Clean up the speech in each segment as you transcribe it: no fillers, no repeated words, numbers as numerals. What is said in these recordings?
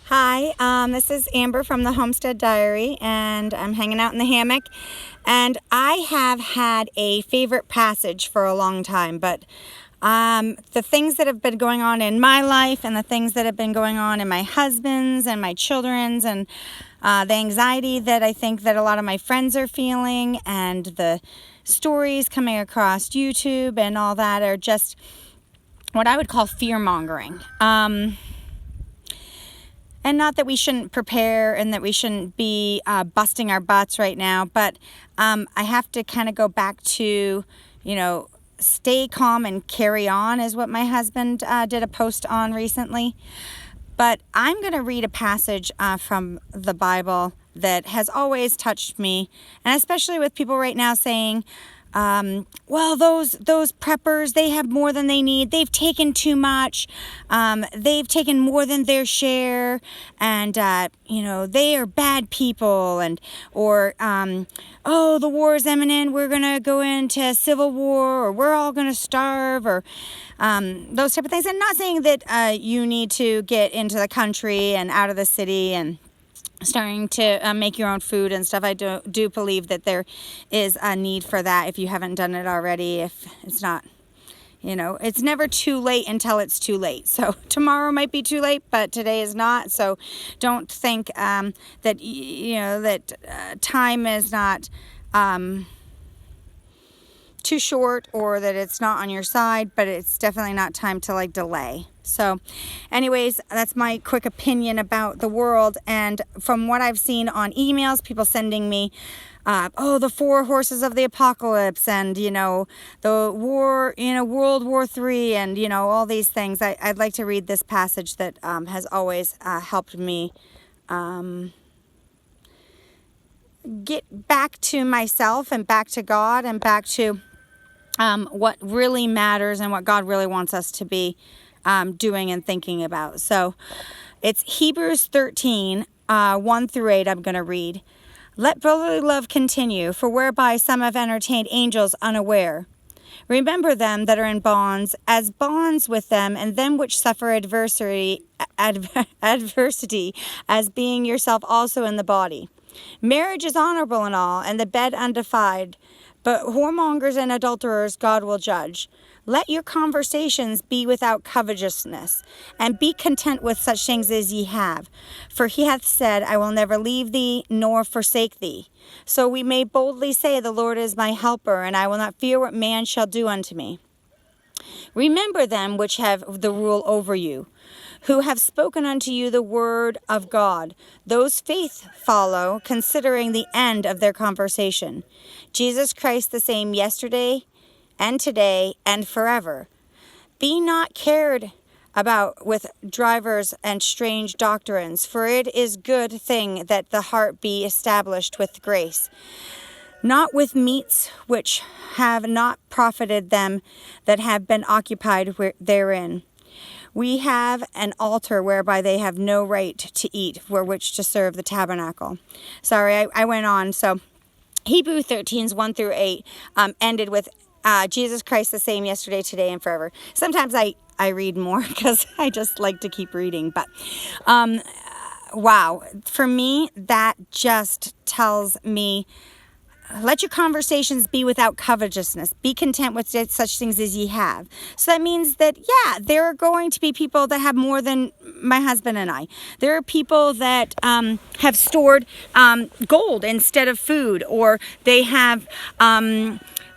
Hi, this is Amber from the Homestead Diary, and I'm hanging out in the hammock. And I have had a favorite passage for a long time, but the things that have been going on in my life and the things that have been going on in my husband's and my children's and the anxiety that I think that a lot of my friends are feeling and the stories coming across YouTube and all that are just what I would call fear-mongering. And not that we shouldn't prepare and that we shouldn't be busting our butts right now, but I have to kind of go back to, stay calm and carry on is what my husband did a post on recently. But I'm going to read a passage from the Bible that has always touched me, and especially with people right now saying, well, those preppers, they have more than they need. They've taken too much. They've taken more than their share, and they are bad people, or the war is imminent. We're gonna go into civil war, or we're all gonna starve, or those type of things. And not saying that you need to get into the country and out of the city and starting to make your own food and stuff. I do believe that there is a need for that if you haven't done it already. If it's not, it's never too late until it's too late. So tomorrow might be too late, but today is not. So don't think that time is not too short or that it's not on your side, but it's definitely not time to delay. So anyways, that's my quick opinion about the world. And from what I've seen on emails, people sending me, the 4 horses of the apocalypse and, the war, World War III and, all these things. I'd like to read this passage that has always helped me get back to myself and back to God and back to what really matters and what God really wants us to be doing and thinking about. So it's Hebrews 13, 1 through 8, I'm going to read. Let brotherly love continue, for whereby some have entertained angels unaware. Remember them that are in bonds, as bonds with them, and them which suffer adversity, as being yourself also in the body. Marriage is honorable and all, and the bed undefiled, but whoremongers and adulterers God will judge. Let your conversations be without covetousness, and be content with such things as ye have. For he hath said, I will never leave thee, nor forsake thee. So we may boldly say, the Lord is my helper, and I will not fear what man shall do unto me. Remember them which have the rule over you, who have spoken unto you the word of God. Those faith follow, considering the end of their conversation. Jesus Christ the same yesterday, and today, and forever. Be not cared about with drivers and strange doctrines, for it is good thing that the heart be established with grace. Not with meats which have not profited them that have been occupied therein. We have an altar whereby they have no right to eat, for which to serve the tabernacle. Sorry, I went on. So Hebrews 13, 1 through 8 ended with Jesus Christ the same yesterday, today, and forever. Sometimes I read more because I just like to keep reading. But wow, for me, that just tells me, let your conversations be without covetousness. Be content with such things as ye have. So that means that, there are going to be people that have more than my husband and I. There are people that have stored gold instead of food, or they have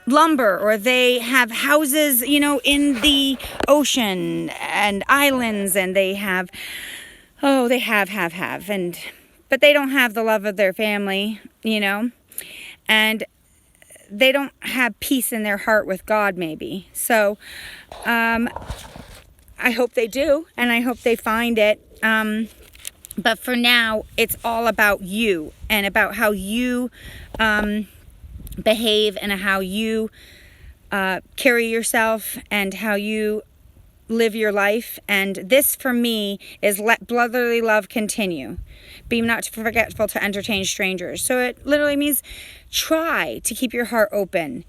lumber, or they have houses, in the ocean and islands, and they have, but they don't have the love of their family, and they don't have peace in their heart with God, maybe. So I hope they do, and I hope they find it. But for now, it's all about you and about how you behave and how you carry yourself and how you live your life. And this for me is let brotherly love continue. Be not forgetful to entertain strangers. So it literally means try to keep your heart open.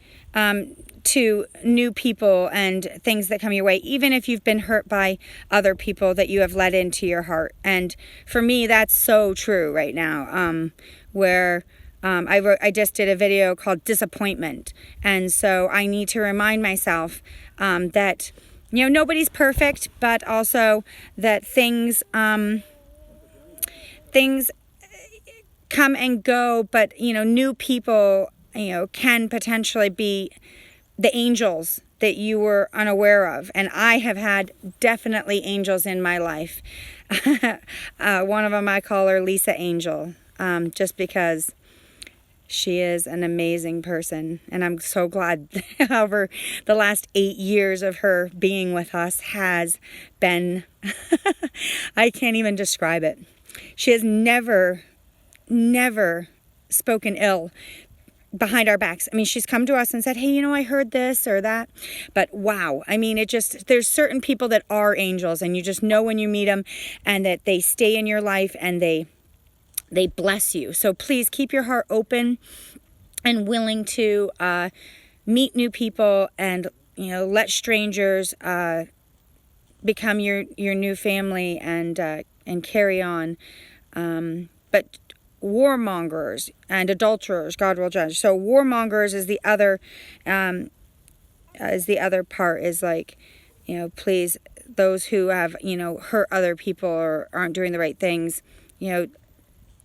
to new people and things that come your way, even if you've been hurt by other people that you have let into your heart. And for me, that's so true right now, where I just did a video called Disappointment. And so I need to remind myself that, nobody's perfect, but also that things come and go, but, new people, can potentially be the angels that you were unaware of. And I have had definitely angels in my life. One of them, I call her Lisa Angel, just because she is an amazing person. And I'm so glad over the last 8 years of her being with us has been, I can't even describe it. She has never spoken ill behind our backs. I mean, she's come to us and said, hey, I heard this or that. But wow, I mean, there's certain people that are angels, and you just know when you meet them, and that they stay in your life and they bless you. So please keep your heart open and willing to meet new people, and let strangers become your new family, and carry on. But warmongers and adulterers, God will judge. So warmongers is the other part, is like, please, those who have, hurt other people or aren't doing the right things,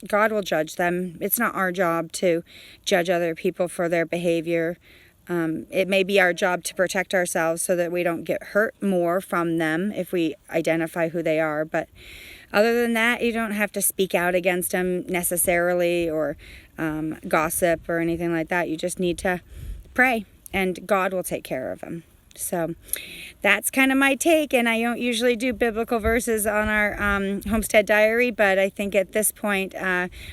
God will judge them. It's not our job to judge other people for their behavior. It may be our job to protect ourselves so that we don't get hurt more from them if we identify who they are. But other than that, you don't have to speak out against them necessarily, or gossip or anything like that. You just need to pray, and God will take care of them. So that's kind of my take, and I don't usually do biblical verses on our Homestead Diary, but I think at this point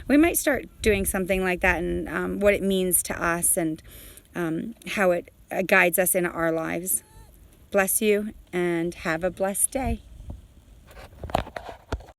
we might start doing something like that, and what it means to us, and how it guides us in our lives. Bless you, and have a blessed day.